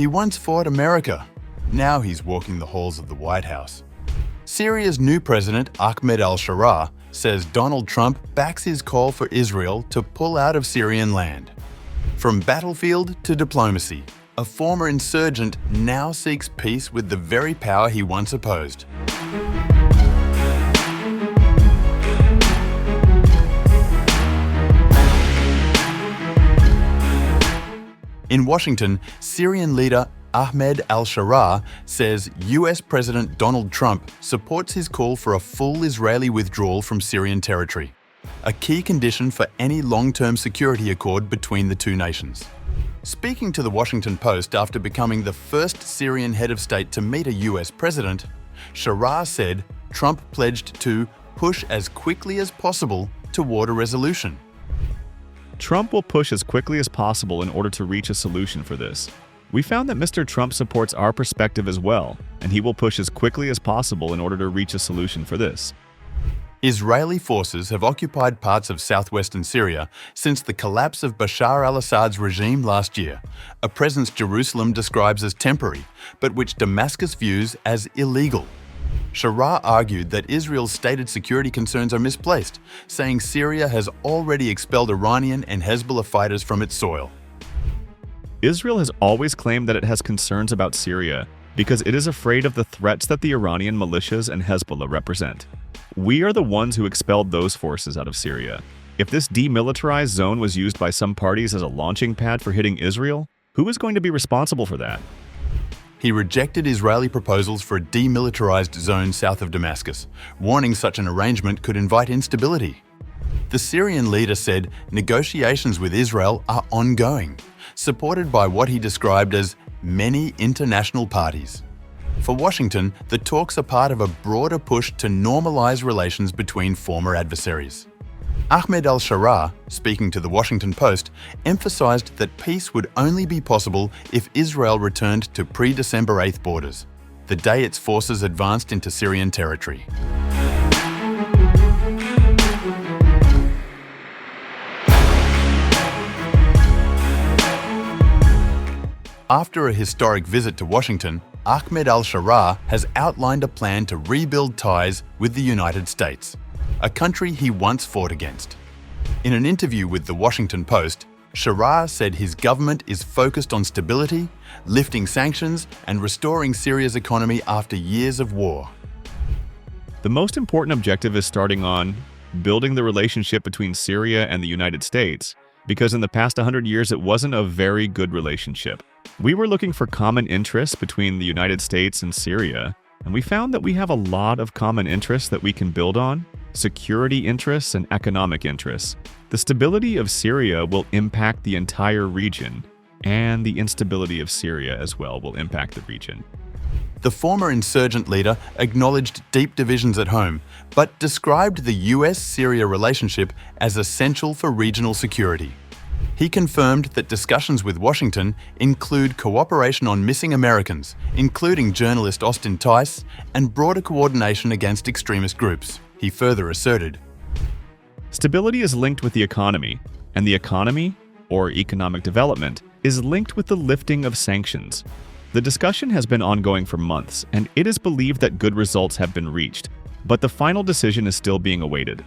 He once fought America. Now he's walking the halls of the White House. Syria's new president, Ahmed Al-Sharaa, says Donald Trump backs his call for Israel to pull out of Syrian land. From battlefield to diplomacy, a former insurgent now seeks peace with the very power he once opposed. In Washington, Syrian leader Ahmed Al-Sharaa says US President Donald Trump supports his call for a full Israeli withdrawal from Syrian territory, a key condition for any long-term security accord between the two nations. Speaking to the Washington Post after becoming the first Syrian head of state to meet a US president, Sharaa said Trump pledged to push as quickly as possible toward a resolution. Trump will push as quickly as possible in order to reach a solution for this. We found that Mr. Trump supports our perspective as well, and he will push as quickly as possible in order to reach a solution for this. Israeli forces have occupied parts of southwestern Syria since the collapse of Bashar al-Assad's regime last year, a presence Jerusalem describes as temporary, but which Damascus views as illegal. Sharaa argued that Israel's stated security concerns are misplaced, saying Syria has already expelled Iranian and Hezbollah fighters from its soil. Israel has always claimed that it has concerns about Syria because it is afraid of the threats that the Iranian militias and Hezbollah represent. We are the ones who expelled those forces out of Syria. If this demilitarized zone was used by some parties as a launching pad for hitting Israel, who is going to be responsible for that? He rejected Israeli proposals for a demilitarized zone south of Damascus, warning such an arrangement could invite instability. The Syrian leader said negotiations with Israel are ongoing, supported by what he described as many international parties. For Washington, the talks are part of a broader push to normalize relations between former adversaries. Ahmed Al-Sharaa, speaking to the Washington Post, emphasized that peace would only be possible if Israel returned to pre-December 8th borders, the day its forces advanced into Syrian territory. After a historic visit to Washington, Ahmed Al-Sharaa has outlined a plan to rebuild ties with the United States, a country he once fought against. In an interview with the Washington Post, Sharaa said his government is focused on stability, lifting sanctions, and restoring Syria's economy after years of war. The most important objective is starting on building the relationship between Syria and the United States, because in the past 100 years it wasn't a very good relationship. We were looking for common interests between the United States and Syria, and we found that we have a lot of common interests that we can build on, security interests and economic interests. The stability of Syria will impact the entire region, and the instability of Syria as well will impact the region. The former insurgent leader acknowledged deep divisions at home, but described the US-Syria relationship as essential for regional security. He confirmed that discussions with Washington include cooperation on missing Americans, including journalist Austin Tice, and broader coordination against extremist groups. He further asserted, "Stability is linked with the economy, and the economy, or economic development, is linked with the lifting of sanctions. The discussion has been ongoing for months, and it is believed that good results have been reached, but the final decision is still being awaited."